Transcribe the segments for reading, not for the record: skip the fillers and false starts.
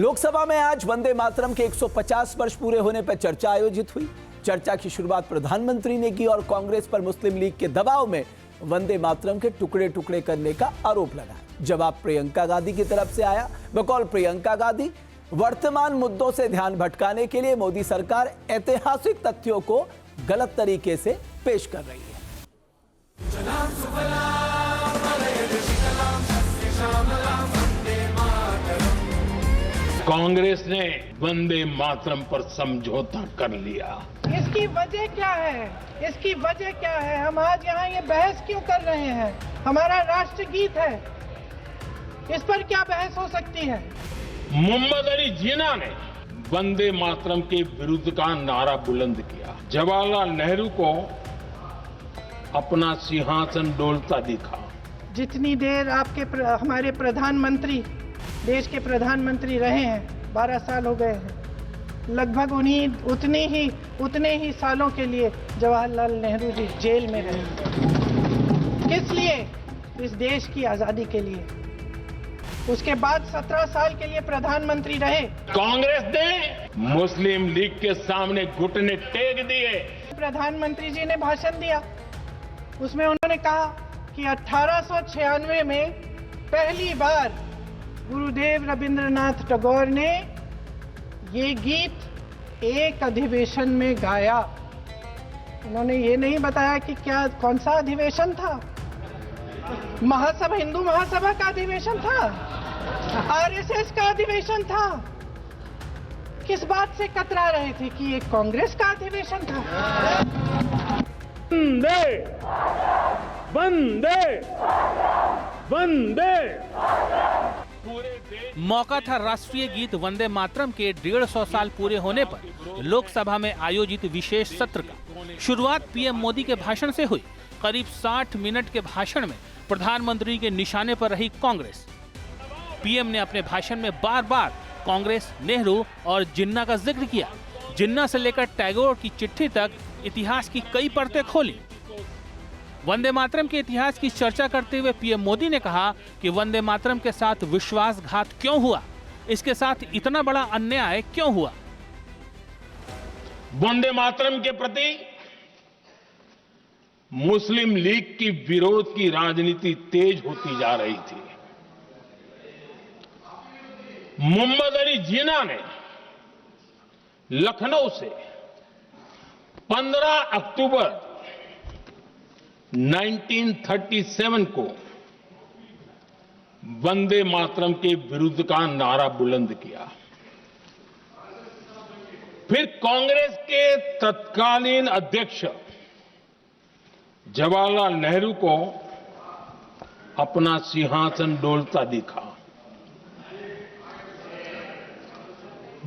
लोकसभा में आज वंदे मातरम के 150 वर्ष पूरे होने पर चर्चा आयोजित हुई। चर्चा की शुरुआत प्रधानमंत्री ने की और कांग्रेस पर मुस्लिम लीग के दबाव में वंदे मातरम के टुकड़े टुकड़े करने का आरोप लगाया। जवाब प्रियंका गांधी की तरफ से आया। बकौल प्रियंका गांधी, वर्तमान मुद्दों से ध्यान भटकाने के लिए मोदी सरकार ऐतिहासिक तथ्यों को गलत तरीके से पेश कर रही है। कांग्रेस ने वंदे मातरम पर समझौता कर लिया। इसकी वजह क्या है? इसकी वजह क्या है? हम आज यहाँ ये बहस क्यों कर रहे हैं? हमारा राष्ट्रगीत है, इस पर क्या बहस हो सकती है? मोहम्मद अली जिन्ना ने वंदे मातरम के विरुद्ध का नारा बुलंद किया। जवाहरलाल नेहरू को अपना सिंहासन डोलता दिखा। जितनी देर हमारे प्रधानमंत्री देश के प्रधानमंत्री रहे हैं, 12 साल हो गए हैं, लगभग उतने ही सालों के लिए जवाहरलाल नेहरू जी जेल में रहे। किस लिए? इस देश की आजादी के लिए। उसके बाद 17 साल के लिए प्रधानमंत्री रहे। कांग्रेस ने मुस्लिम लीग के सामने घुटने टेक दिए। प्रधानमंत्री जी ने भाषण दिया, उसमें उन्होंने कहा कि 1896 में पहली बार गुरुदेव रविंद्रनाथ टैगोर ने ये गीत एक अधिवेशन में गाया। उन्होंने ये नहीं बताया कि कौन सा अधिवेशन था। हिंदू महासभा का अधिवेशन था, आरएसएस का अधिवेशन था। किस बात से कतरा रहे थे कि ये कांग्रेस का अधिवेशन था? वंदे वंदे वंदे। मौका था राष्ट्रीय गीत वंदे मातरम के 150 साल पूरे होने पर लोकसभा में आयोजित विशेष सत्र का। शुरुआत पीएम मोदी के भाषण से हुई। करीब 60 मिनट के भाषण में प्रधानमंत्री के निशाने पर रही कांग्रेस। पीएम ने अपने भाषण में बार बार कांग्रेस, नेहरू और जिन्ना का जिक्र किया। जिन्ना से लेकर टैगोर की चिट्ठी तक इतिहास की कई परतें खोली। वंदे मातरम के इतिहास की चर्चा करते हुए पीएम मोदी ने कहा कि वंदे मातरम के साथ विश्वासघात क्यों हुआ, इसके साथ इतना बड़ा अन्याय क्यों हुआ। वंदे मातरम के प्रति मुस्लिम लीग की विरोध की राजनीति तेज होती जा रही थी। मोहम्मद अली जिन्ना ने लखनऊ से 15 अक्टूबर 1937 को वंदे मातरम के विरुद्ध का नारा बुलंद किया। फिर कांग्रेस के तत्कालीन अध्यक्ष जवाहरलाल नेहरू को अपना सिंहासन डोलता दिखा।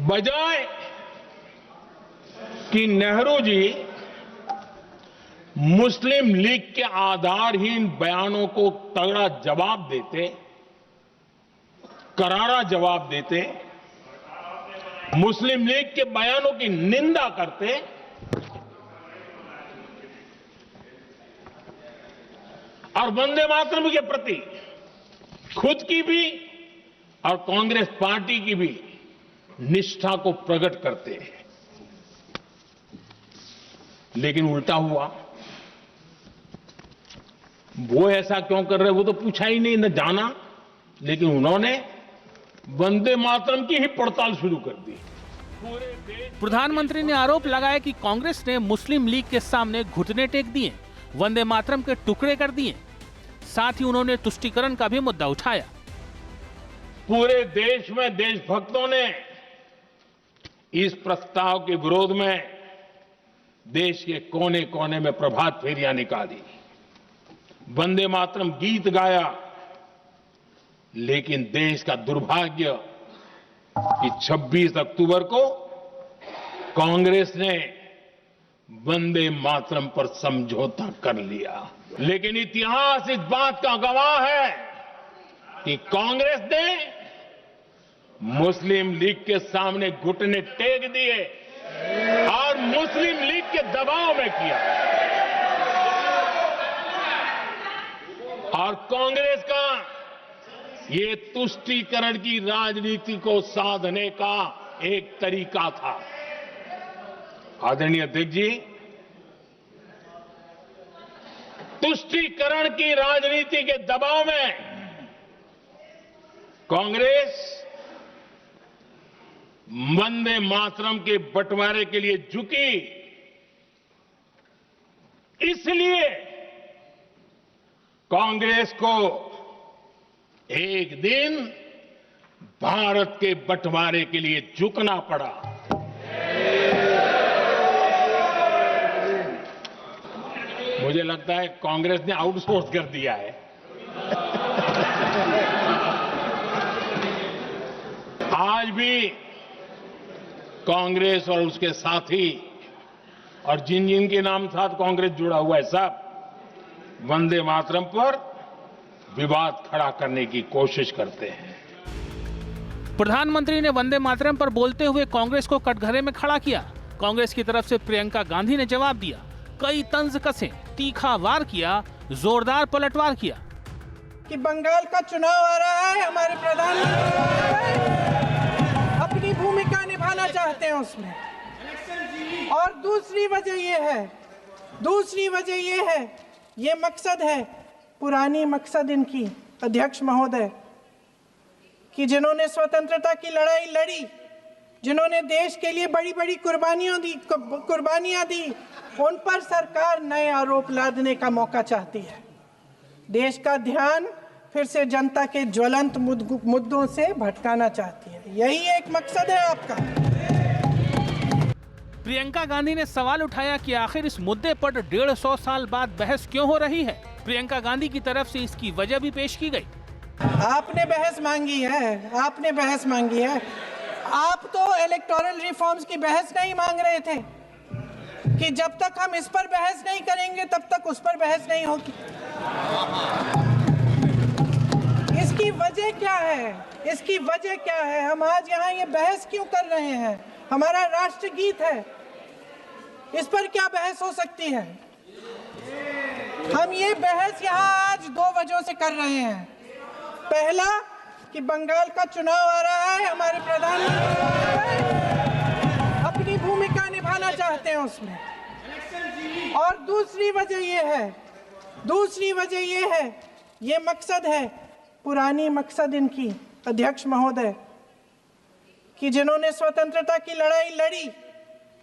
बजाय कि नेहरू जी मुस्लिम लीग के आधारहीन बयानों को तगड़ा जवाब देते, करारा जवाब देते, मुस्लिम लीग के बयानों की निंदा करते, और वंदे मातरम के प्रति खुद की भी और कांग्रेस पार्टी की भी निष्ठा को प्रकट करते हैं। लेकिन उल्टा हुआ। वो ऐसा क्यों कर रहे, वो तो पूछा ही नहीं, न जाना। लेकिन उन्होंने वंदे मातरम की ही पड़ताल शुरू कर दी। प्रधानमंत्री ने आरोप लगाया कि कांग्रेस ने मुस्लिम लीग के सामने घुटने टेक दिए, वंदे मातरम के टुकड़े कर दिए। साथ ही उन्होंने तुष्टीकरण का भी मुद्दा उठाया। पूरे देश में देशभक्तों ने इस प्रस्ताव के विरोध में देश के कोने कोने में प्रभात फेरियां निकाली, वंदे मातरम गीत गाया। लेकिन देश का दुर्भाग्य कि 26 अक्टूबर को कांग्रेस ने वंदे मातरम पर समझौता कर लिया। लेकिन इतिहास इस बात का गवाह है कि कांग्रेस ने मुस्लिम लीग के सामने घुटने टेक दिए और मुस्लिम लीग के दबाव में किया। और कांग्रेस का ये तुष्टीकरण की राजनीति को साधने का एक तरीका था। आदरणीय अध्यक्ष जी, तुष्टीकरण की राजनीति के दबाव में कांग्रेस वंदे मातरम के बंटवारे के लिए झुकी। इसलिए कांग्रेस को एक दिन भारत के बंटवारे के लिए झुकना पड़ा। मुझे लगता है कांग्रेस ने आउटसोर्स कर दिया है। आज भी कांग्रेस और उसके साथी और जिन जिन के नाम साथ कांग्रेस जुड़ा हुआ है, सब वंदे मातरम पर विवाद खड़ा करने की कोशिश करते हैं। प्रधानमंत्री ने वंदे मातरम पर बोलते हुए कांग्रेस को कटघरे में खड़ा किया। कांग्रेस की तरफ से प्रियंका गांधी ने जवाब दिया, कई तंज कसे, तीखा वार किया, जोरदार पलटवार किया कि बंगाल का चुनाव आ रहा है, हमारे प्रधानमंत्री अपनी भूमिका निभाना चाहते हैं उसमें। और दूसरी वजह ये है, ये मकसद है, पुरानी मकसद इनकी अध्यक्ष महोदय, कि जिन्होंने स्वतंत्रता की लड़ाई लड़ी, जिन्होंने देश के लिए बड़ी बड़ी कुर्बानियां दी, उन पर सरकार नए आरोप लादने का मौका चाहती है। देश का ध्यान फिर से जनता के ज्वलंत मुद्दों से भटकाना चाहती है। यही एक मकसद है आपका। प्रियंका गांधी ने सवाल उठाया कि आखिर इस मुद्दे पर 150 साल बाद बहस क्यों हो रही है। प्रियंका गांधी की तरफ से इसकी वजह भी पेश की गई। आपने बहस मांगी है। आप तो इलेक्टोरल रिफॉर्म्स की बहस नहीं मांग रहे थे कि जब तक हम इस पर बहस नहीं करेंगे तब तक उस पर बहस नहीं होगी। इसकी वजह क्या है? हम आज यहाँ ये बहस क्यों कर रहे हैं? हमारा राष्ट्रगीत है, इस पर क्या बहस हो सकती है? हम ये बहस यहाँ आज 2 वजहों से कर रहे हैं। पहला कि बंगाल का चुनाव आ रहा है, हमारे प्रधानमंत्री अपनी भूमिका निभाना चाहते हैं उसमें। और दूसरी वजह ये है, ये मकसद है, पुरानी मकसद इनकी अध्यक्ष महोदय, कि जिन्होंने स्वतंत्रता की लड़ाई लड़ी,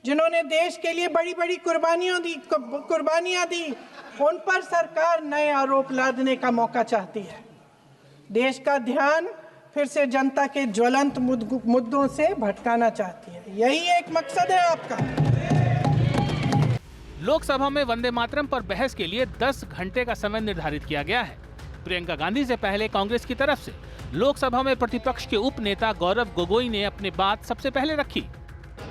जिन्होंने देश के लिए बड़ी बड़ी कुर्बानियां दी, उन पर सरकार नए आरोप लादने का मौका चाहती है। देश का ध्यान फिर से जनता के ज्वलंत मुद्दों से भटकाना चाहती है। यही एक मकसद है आपका। लोकसभा में वंदे मातरम पर बहस के लिए 10 घंटे का समय निर्धारित किया गया है। प्रियंका गांधी से पहले कांग्रेस की तरफ से लोकसभा में प्रतिपक्ष के उप नेता गौरव गोगोई ने अपनी बात सबसे पहले रखी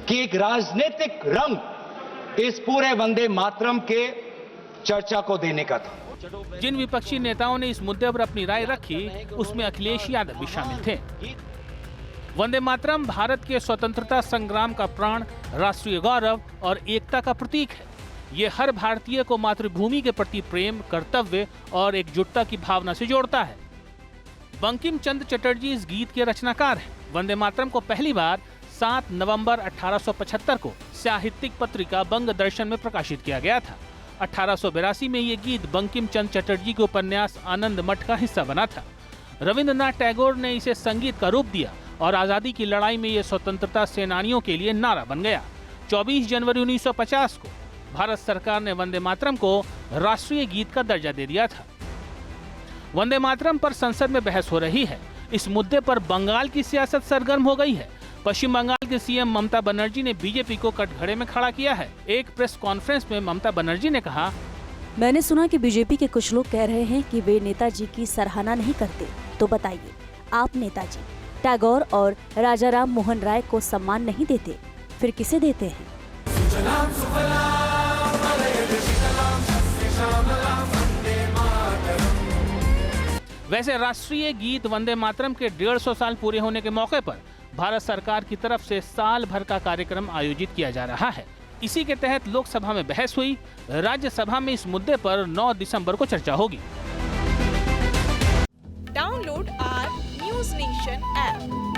कि एक राजनीतिक रंग इस पूरे वंदे मातरम के चर्चा को देने का था। जिन विपक्षी नेताओं ने इस मुद्दे पर अपनी राय रखी, उसमें अखिलेश यादव भी शामिल थे। वंदे मातरम भारत के स्वतंत्रता संग्राम का प्राण, राष्ट्रीय गौरव और एकता का प्रतीक है। ये हर भारतीय को मातृभूमि के प्रति प्रेम, कर्तव्य और एकजुटता की भावना से जोड़ता है। बंकिम चंद्र चटर्जी इस गीत के रचनाकार हैं। वंदे मातरम को पहली बार 7 नवंबर 1875 को साहित्यिक पत्रिका बंग दर्शन में प्रकाशित किया गया था। 1882 में ये गीत बंकिम चंद्र चटर्जी के उपन्यास आनंद मठ का हिस्सा बना था। रविंद्रनाथ टैगोर ने इसे संगीत का रूप दिया और आजादी की लड़ाई में ये स्वतंत्रता सेनानियों के लिए नारा बन गया। 24 जनवरी 1950 को भारत सरकार ने वंदे मातरम को राष्ट्रीय गीत का दर्जा दे दिया था। वंदे मातरम पर संसद में बहस हो रही है। इस मुद्दे पर बंगाल की सियासत सरगर्म हो गई है। पश्चिम बंगाल के सीएम ममता बनर्जी ने बीजेपी को कटघरे में खड़ा किया है। एक प्रेस कॉन्फ्रेंस में ममता बनर्जी ने कहा, मैंने सुना कि बीजेपी के कुछ लोग कह रहे हैं कि वे नेताजी की सराहना नहीं करते। तो बताइए, आप नेताजी, टैगोर और राजा राम मोहन राय को सम्मान नहीं देते, फिर किसे देते हैं? वैसे राष्ट्रीय गीत वंदे मातरम के 150 साल पूरे होने के मौके पर भारत सरकार की तरफ से साल भर का कार्यक्रम आयोजित किया जा रहा है। इसी के तहत लोकसभा में बहस हुई। राज्यसभा में इस मुद्दे पर 9 दिसंबर को चर्चा होगी। Download are Doordarshan app